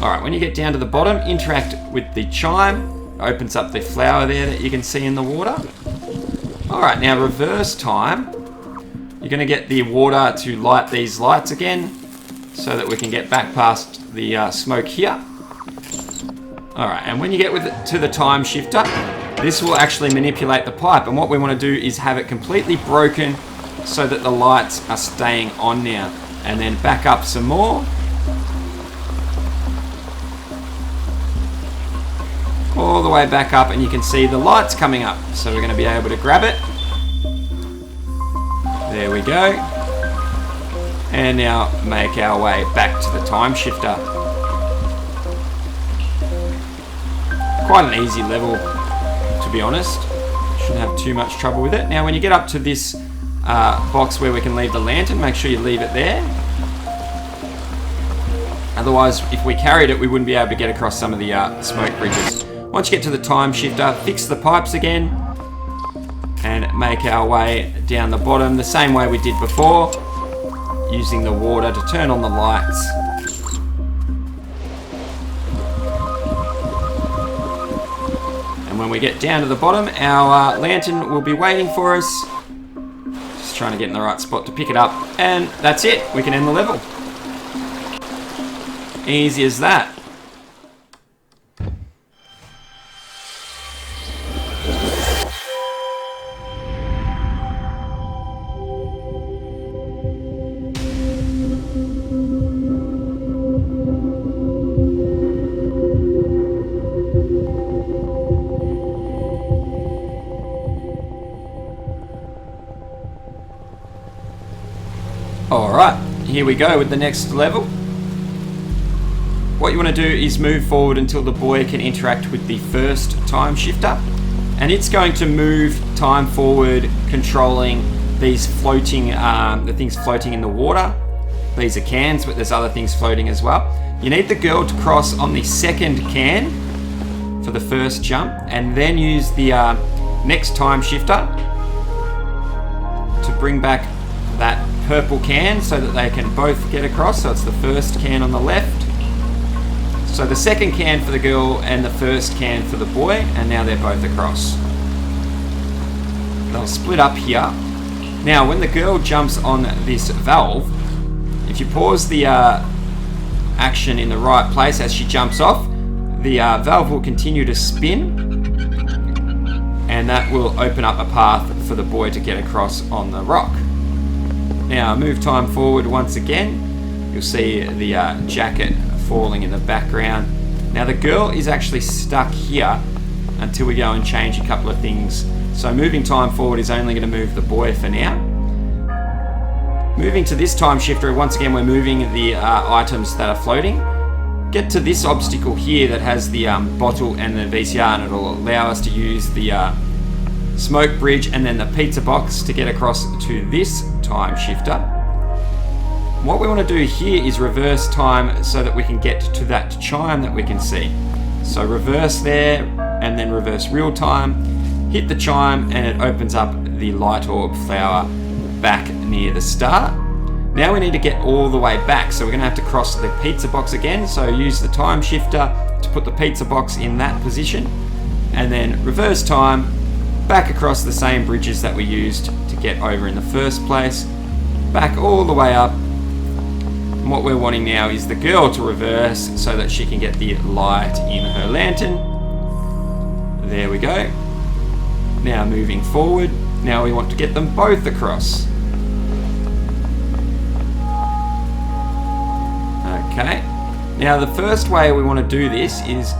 All right, when you get down to the bottom, interact with the chime. It opens up the flower there that you can see in the water. All right, now reverse time. You're going to get the water to light these lights again so that we can get back past the smoke here. All right, and when you get to the time shifter, this will actually manipulate the pipe. And what we want to do is have it completely broken so that the lights are staying on now. And then back up some more. All the way back up, and you can see the lights coming up. So we're going to be able to grab it. There we go. And now make our way back to the time shifter. Quite an easy level, to be honest. Shouldn't have too much trouble with it. Now when you get up to this box where we can leave the lantern, make sure you leave it there. Otherwise, if we carried it, we wouldn't be able to get across some of the smoke bridges. Once you get to the time shifter, fix the pipes again and make our way down the bottom the same way we did before, using the water to turn on the lights. And when we get down to the bottom, our lantern will be waiting for us. Just trying to get in the right spot to pick it up, and that's it. We can end the level. Easy as that. Alright, here we go with the next level. What you want to do is move forward until the boy can interact with the first time shifter. And it's going to move time forward, controlling these floating, the things floating in the water. These are cans, but there's other things floating as well. You need the girl to cross on the second can for the first jump, and then use the next time shifter to bring back that purple can so that they can both get across. So it's the first can on the left. So the second can for the girl and the first can for the boy, and now they're both across. They'll split up here. Now when the girl jumps on this valve, if you pause the action in the right place as she jumps off, the valve will continue to spin, and that will open up a path for the boy to get across on the rock. Now move time forward once again. You'll see the jacket falling in the background. Now the girl is actually stuck here until we go and change a couple of things. So moving time forward is only going to move the boy for now. Moving to this time shifter, once again we're moving the items that are floating. Get to this obstacle here that has the bottle and the VCR, and it'll allow us to use the smoke bridge and then the pizza box to get across to this time shifter. What we want to do here is reverse time so that we can get to that chime that we can see. So reverse there and then reverse real time, hit the chime, and it opens up the light orb flower back near the start. Now we need to get all the way back, so we're going to have to cross the pizza box again. So use the time shifter to put the pizza box in that position, and then reverse time back across the same bridges that we used to get over in the first place, back all the way up. And what we're wanting now is the girl to reverse so that she can get the light in her lantern. There we go. Now moving forward, now we want to get them both across. Okay, now the first way we want to do this is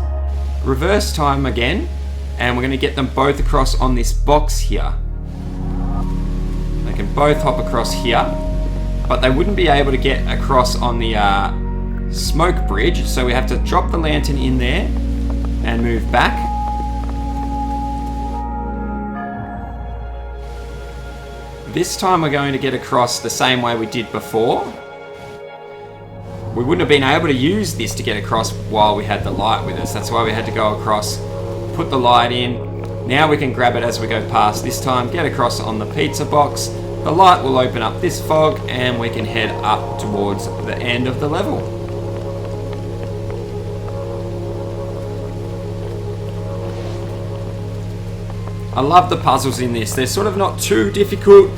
reverse time again, and we're going to get them both across on this box here. They can both hop across here, but they wouldn't be able to get across on the smoke bridge, so we have to drop the lantern in there and move back. This time we're going to get across the same way we did before. We wouldn't have been able to use this to get across while we had the light with us. That's why we had to go across, put the light in. Now we can grab it as we go past. This time, get across on the pizza box. The light will open up this fog and we can head up towards the end of the level. I love the puzzles in this. They're sort of not too difficult,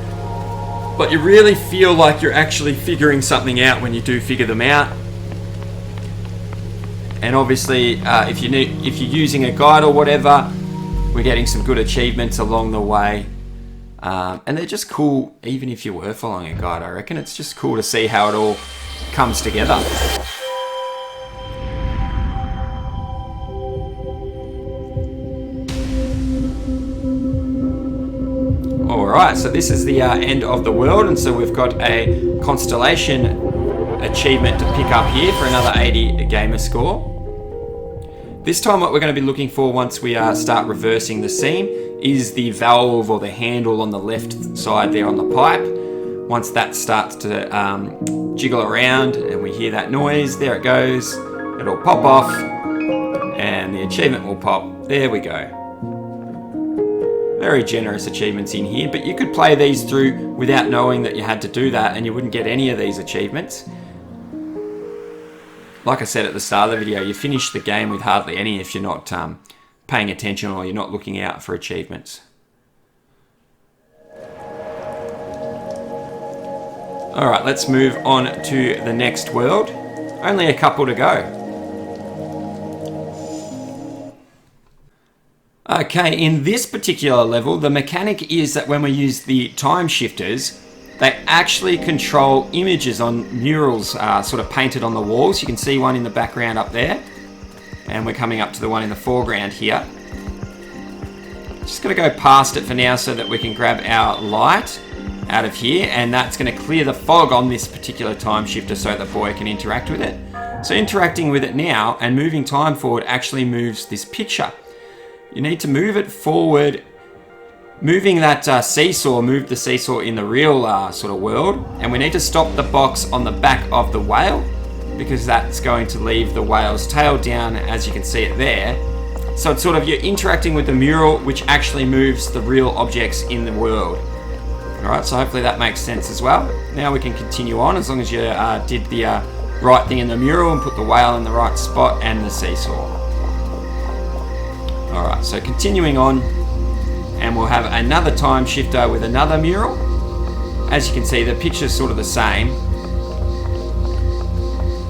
but you really feel like you're actually figuring something out when you do figure them out. And obviously, if you're using a guide or whatever, we're getting some good achievements along the way. And they're just cool, even if you were following a guide, I reckon. It's just cool to see how it all comes together. Alright, so this is the end of the world, and so we've got a constellation achievement to pick up here for another 80 gamer score. This time what we're going to be looking for once we start reversing the seam is the valve or the handle on the left side there on the pipe. Once that starts to jiggle around and we hear that noise, there it goes, it'll pop off and the achievement will pop. There we go. Very generous achievements in here, but you could play these through without knowing that you had to do that and you wouldn't get any of these achievements. Like I said at the start of the video, you finish the game with hardly any if you're not paying attention or you're not looking out for achievements. Alright, let's move on to the next world. Only a couple to go. Okay, in this particular level, the mechanic is that when we use the time shifters, they actually control images on murals sort of painted on the walls. You can see one in the background up there. And we're coming up to the one in the foreground here. Just going to go past it for now so that we can grab our light out of here. And that's going to clear the fog on this particular time shifter so the boy can interact with it. So interacting with it now and moving time forward actually moves this picture. You need to move it forward. Moving that seesaw, move the seesaw in the real sort of world. And we need to stop the box on the back of the whale because that's going to leave the whale's tail down as you can see it there. So it's sort of you're interacting with the mural which actually moves the real objects in the world. Alright, so hopefully that makes sense as well. Now we can continue on as long as you did the right thing in the mural and put the whale in the right spot and the seesaw. Alright, so continuing on, and we'll have another time shifter with another mural. As you can see, the picture's sort of the same.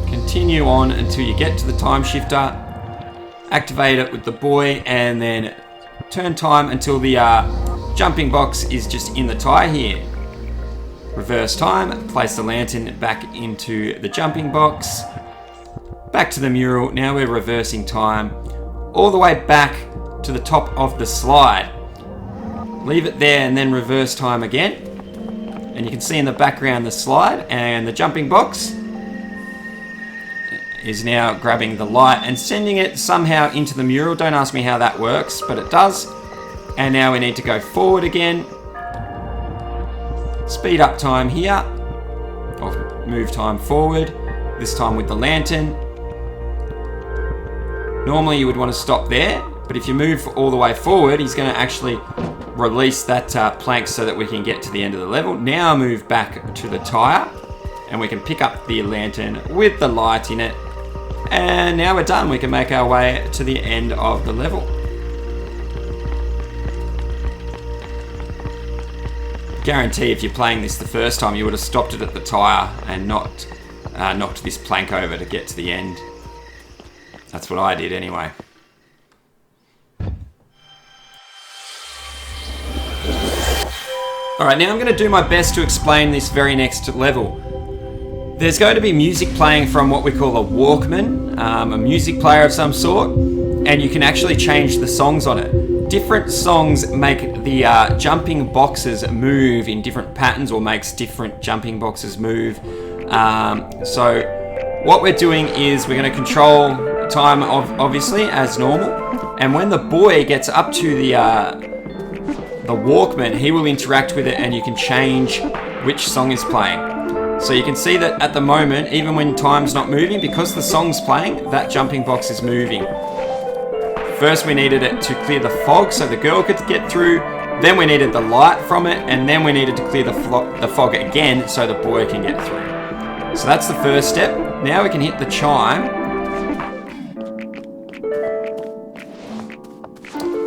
Continue on until you get to the time shifter, activate it with the boy, and then turn time until the jumping box is just in the tire here. Reverse time, place the lantern back into the jumping box, back to the mural. Now we're reversing time all the way back to the top of the slide. Leave it there and then reverse time again. And you can see in the background the slide and the jumping box is now grabbing the light and sending it somehow into the mural. Don't ask me how that works, but it does. And now we need to go forward again. Speed up time here, or move time forward, this time with the lantern. Normally you would want to stop there, but if you move all the way forward, he's going to actually release that plank so that we can get to the end of the level. Now move back to the tire, and we can pick up the lantern with the light in it. And now we're done. We can make our way to the end of the level. Guarantee if you're playing this the first time, you would have stopped it at the tire and not knocked this plank over to get to the end. That's what I did anyway. Alright, now I'm going to do my best to explain this very next level. There's going to be music playing from what we call a Walkman, a music player of some sort, and you can actually change the songs on it. Different songs make the jumping boxes move in different patterns, or makes different jumping boxes move. So what we're doing is we're going to control time obviously as normal, and when the boy gets up to the Walkman, he will interact with it, and you can change which song is playing. So you can see that at the moment, even when time's not moving, because the song's playing, that jumping box is moving. First we needed it to clear the fog so the girl could get through, then we needed the light from it, and then we needed to clear the fog again so the boy can get through. So that's the first step. Now we can hit the chime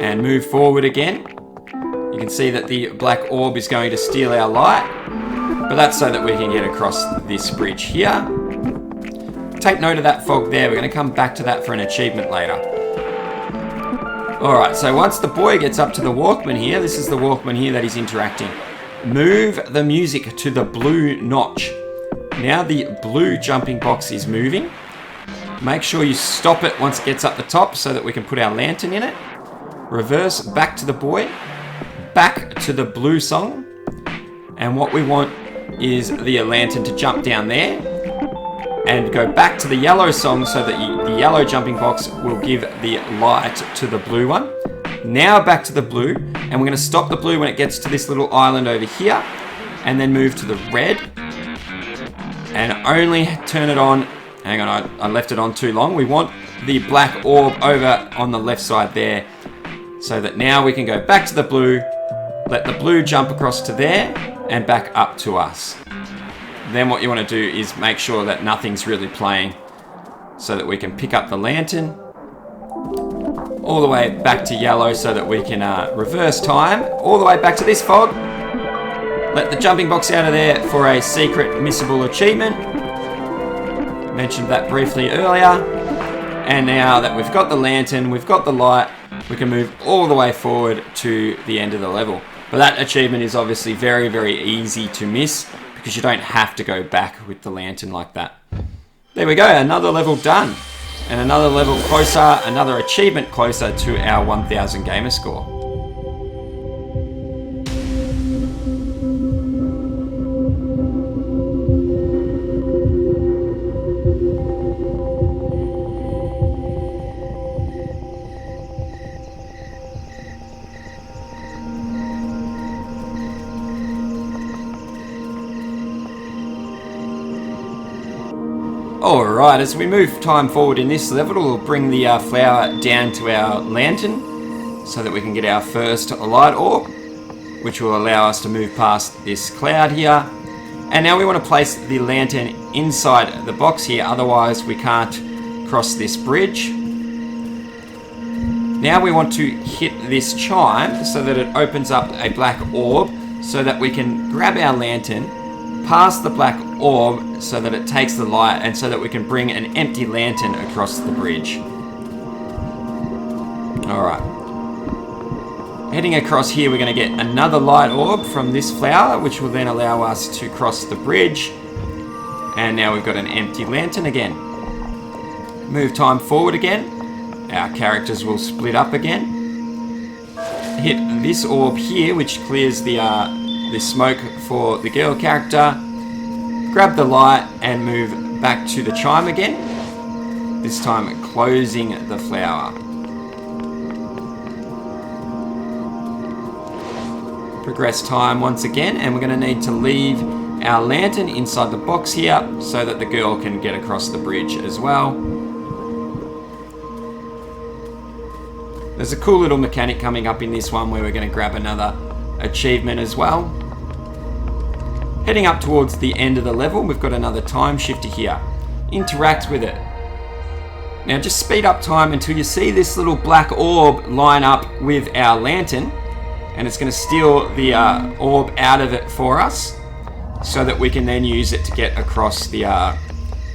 and move forward again. You can see that the black orb is going to steal our light, but that's so that we can get across this bridge here. Take note of that fog there. We're going to come back to that for an achievement later. Alright, so once the boy gets up to the Walkman here, this is the Walkman here that he's interacting. Move the music to the blue notch. Now the blue jumping box is moving. Make sure you stop it once it gets up the top so that we can put our lantern in it. Reverse back to the boy, back to the blue song, and what we want is the lantern to jump down there and go back to the yellow song so that the yellow jumping box will give the light to the blue one. Now back to the blue, and we're going to stop the blue when it gets to this little island over here, and then move to the red and only turn it on. Hang on, I left it on too long. We want the black orb over on the left side there, so that now we can go back to the blue, let the blue jump across to there and back up to us. Then what you want to do is make sure that nothing's really playing so that we can pick up the lantern all the way back to yellow so that we can reverse time all the way back to this fog. Let the jumping box out of there for a secret missable achievement. Mentioned that briefly earlier. And now that we've got the lantern, we've got the light, we can move all the way forward to the end of the level. But that achievement is obviously very, very easy to miss because you don't have to go back with the lantern like that. There we go, another level done. And another level closer, another achievement closer to our 1000 gamer score. Alright, as we move time forward in this level, we'll bring the flower down to our lantern so that we can get our first light orb, which will allow us to move past this cloud here. And now we want to place the lantern inside the box here, otherwise we can't cross this bridge. Now we want to hit this chime so that it opens up a black orb so that we can grab our lantern, past the black orb so that it takes the light, and so that we can bring an empty lantern across the bridge. Alright. Heading across here, we're going to get another light orb from this flower, which will then allow us to cross the bridge. And now we've got an empty lantern again. Move time forward again. Our characters will split up again. Hit this orb here, which clears the smoke for the girl character. Grab the light and move back to the chime again. This time closing the flower. Progress time once again, and we're going to need to leave our lantern inside the box here so that the girl can get across the bridge as well. There's a cool little mechanic coming up in this one where we're going to grab another achievement as well. Heading up towards the end of the level, we've got another time shifter here. Interact with it. Now just speed up time until you see this little black orb line up with our lantern, and it's going to steal the orb out of it for us so that we can then use it to get across the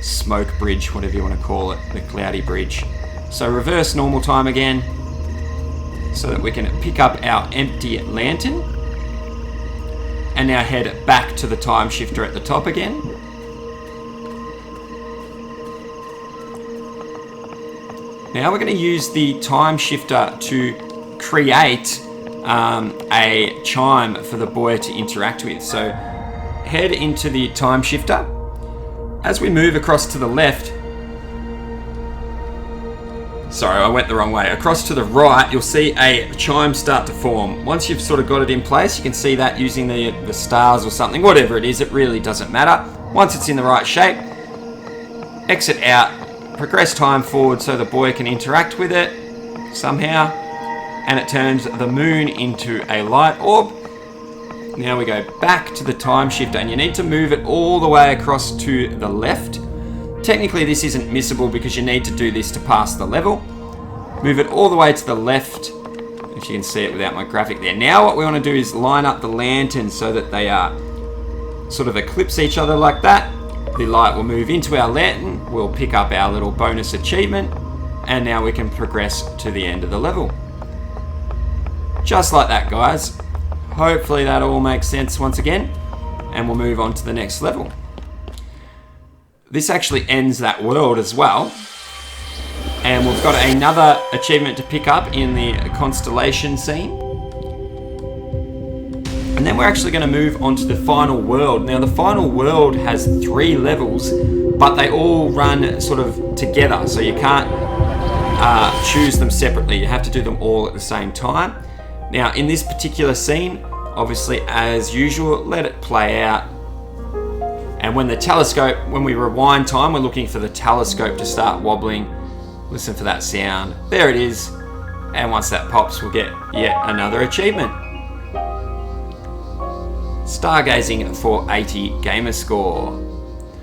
smoke bridge, whatever you want to call it, the cloudy bridge. So reverse normal time again so that we can pick up our empty lantern. And now head back to the time shifter at the top again. Now we're going to use the time shifter to create a chime for the boy to interact with. So head into the time shifter, As we move across to the left, sorry, I went the wrong way. Across to the right, you'll see a chime start to form. Once you've sort of got it in place, you can see that using the stars or something, whatever it is, it really doesn't matter. Once it's in the right shape, exit out, progress time forward so the boy can interact with it somehow, and it turns the moon into a light orb. Now we go back to the time shifter, and you need to move it all the way across to the left. Technically this isn't missable because you need to do this to pass the level. Move it all the way to the left, if you can see it without my graphic there. Now what we want to do is line up the lanterns so that they sort of eclipse each other like that. The light will move into our lantern, we'll pick up our little bonus achievement, and now we can progress to the end of the level. Just like that, guys. Hopefully that all makes sense once again, and we'll move on to the next level. This actually ends that world as well, and we've got another achievement to pick up in the constellation scene. And then we're actually going to move on to the final world. Now the final world has 3 levels, but they all run sort of together, so you can't choose them separately. You have to do them all at the same time. Now in this particular scene, obviously as usual, let it play out. And when we rewind time, we're looking for the telescope to start wobbling. Listen for that sound. There it is. And once that pops, we'll get yet another achievement. Stargazing for 80 gamer score.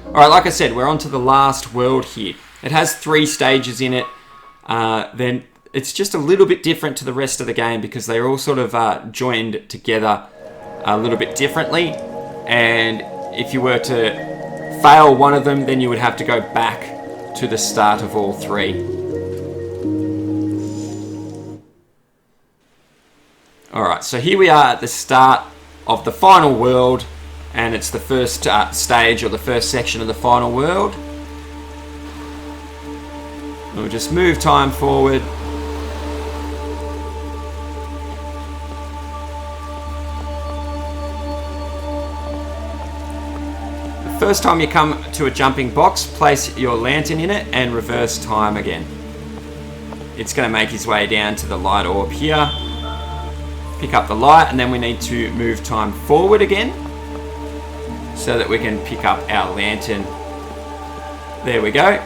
Alright, like I said, we're on to the last world here. It has 3 stages in it. Then it's just a little bit different to the rest of the game because they're all sort of joined together a little bit differently. And if you were to fail one of them, then you would have to go back to the start of all 3. Alright, so here we are at the start of the final world, and it's the first stage or the first section of the final world. We'll just move time forward. First time you come to a jumping box, place your lantern in it and reverse time again. It's going to make his way down to the light orb here. Pick up the light, and then we need to move time forward again so that we can pick up our lantern. There we go.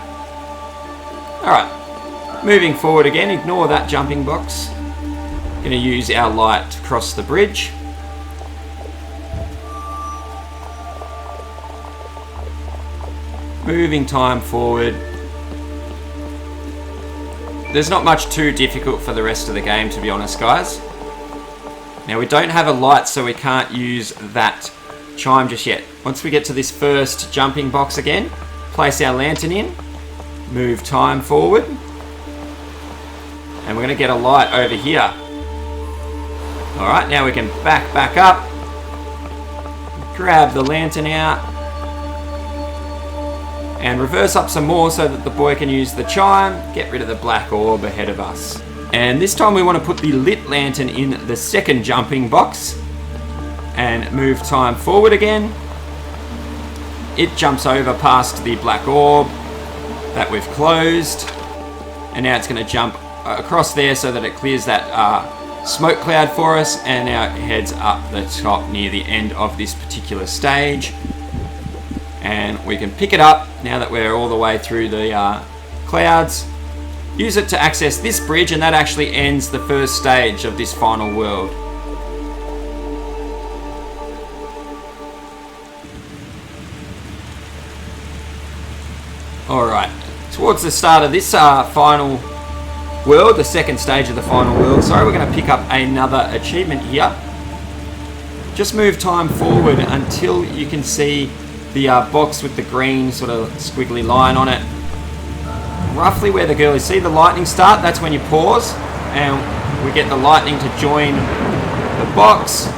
Alright, moving forward again, ignore that jumping box. Going to use our light to cross the bridge. Moving time forward. There's not much too difficult for the rest of the game, to be honest, guys. Now we don't have a light, so we can't use that chime just yet. Once we get to this first jumping box again, place our lantern in, move time forward, and we're going to get a light over here. Alright, now we can back up, grab the lantern out, and reverse up some more so that the boy can use the chime, get rid of the black orb ahead of us. And this time we want to put the lit lantern in the second jumping box and move time forward again. It jumps over past the black orb that we've closed, and now it's going to jump across there so that it clears that smoke cloud for us, and now it heads up the top near the end of this particular stage. And we can pick it up now that we're all the way through the clouds. Use it to access this bridge, and that actually ends the first stage of this final world. Alright, towards the start of this final world, the second stage of the final world, sorry, we're going to pick up another achievement here. Just move time forward until you can see the box with the green sort of squiggly line on it. Roughly where the girl is. See the lightning start? That's when you pause, and we get the lightning to join the box.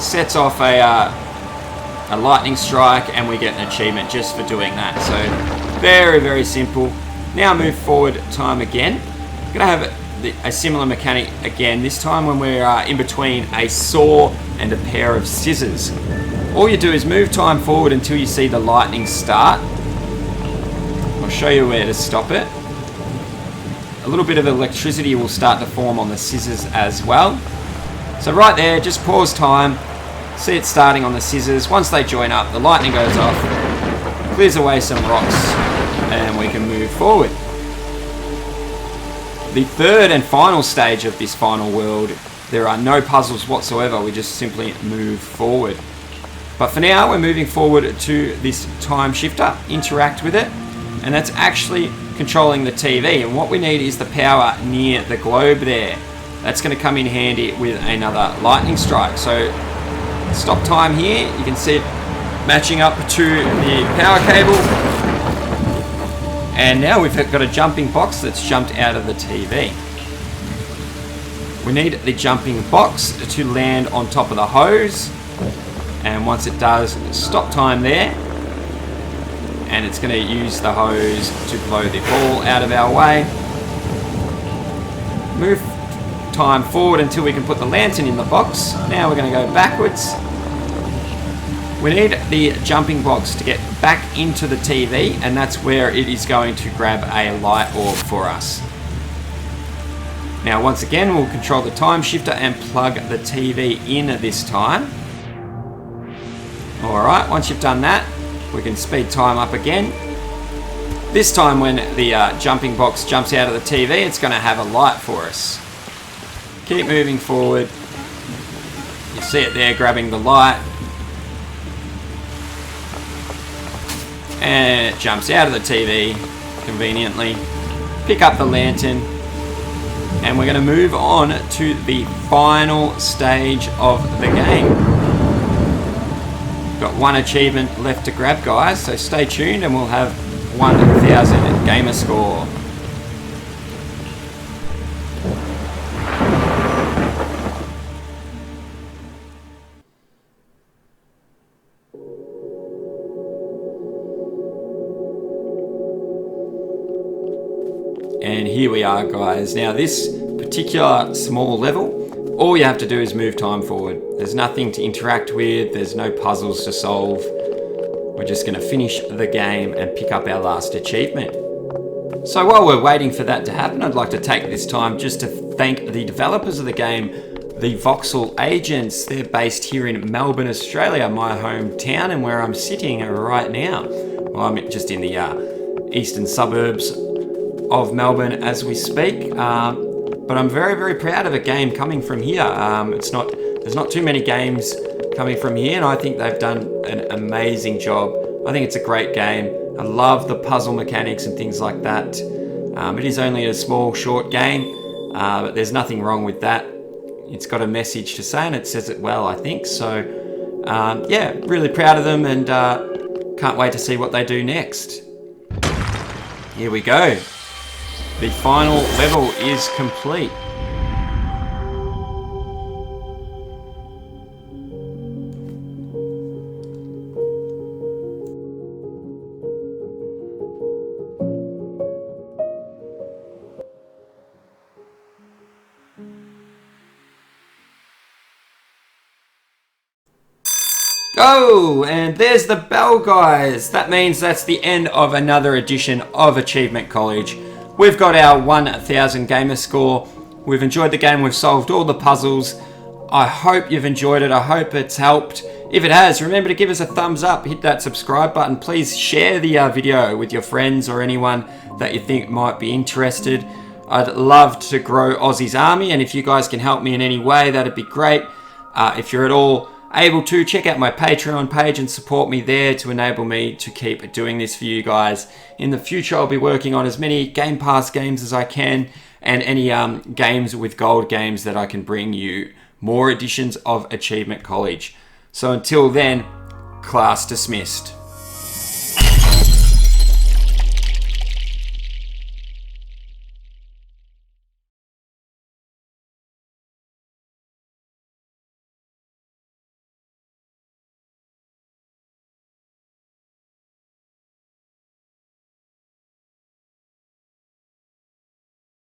Sets off a lightning strike, and we get an achievement just for doing that. So very, very simple. Now move forward time again. I'm going to have a similar mechanic again, this time when we're in between a saw and a pair of scissors. All you do is move time forward until you see the lightning start. I'll show you where to stop it. A little bit of electricity will start to form on the scissors as well. So right there, just pause time. See it starting on the scissors. Once they join up, the lightning goes off, clears away some rocks, and we can move forward. The third and final stage of this final world, there are no puzzles whatsoever. We just simply move forward. But for now, we're moving forward to this time shifter, interact with it, and that's actually controlling the TV. And what we need is the power near the globe there. That's going to come in handy with another lightning strike. So stop time here. You can see it matching up to the power cable. And now we've got a jumping box that's jumped out of the TV. We need the jumping box to land on top of the hose. And once it does, stop time there. And it's going to use the hose to blow the ball out of our way. Move time forward until we can put the lantern in the box. Now we're going to go backwards. We need the jumping box to get back into the TV, and that's where it is going to grab a light orb for us. Now once again, we'll control the time shifter and plug the TV in this time. Alright, once you've done that, we can speed time up again. This time when the jumping box jumps out of the TV, it's going to have a light for us. Keep moving forward. You see it there grabbing the light. And it jumps out of the TV conveniently. Pick up the lantern. And we're going to move on to the final stage of the game. Got one achievement left to grab, guys, so stay tuned and we'll have 1,000 gamer score. And here we are, guys. Now this particular small level, all you have to do is move time forward. There's nothing to interact with, there's no puzzles to solve. We're just going to finish the game and pick up our last achievement. So while we're waiting for that to happen, I'd like to take this time just to thank the developers of the game, the Voxel Agents. They're based here in Melbourne, Australia, my hometown, and where I'm sitting right now. Well, I'm just in the eastern suburbs of Melbourne as we speak. But I'm very, very proud of a game coming from here. There's not too many games coming from here, and I think they've done an amazing job. I think it's a great game. I love the puzzle mechanics and things like that. It is only a small, short game, but there's nothing wrong with that. It's got a message to say, and it says it well, I think. So, yeah, really proud of them, and can't wait to see what they do next. Here we go. The final level is complete. Go! And there's the bell, guys. That means that's the end of another edition of Achievement College. We've got our 1,000 gamer score. We've enjoyed the game. We've solved all the puzzles. I hope you've enjoyed it. I hope it's helped. If it has, remember to give us a thumbs up. Hit that subscribe button. Please share the video with your friends or anyone that you think might be interested. I'd love to grow Aussie's army, and if you guys can help me in any way, that'd be great. If you're at all able to, check out my Patreon page and support me there to enable me to keep doing this for you guys. In the future, I'll be working on as many Game Pass games as I can, and any games with gold games that I can bring you more editions of Achievement College. So until then, class dismissed.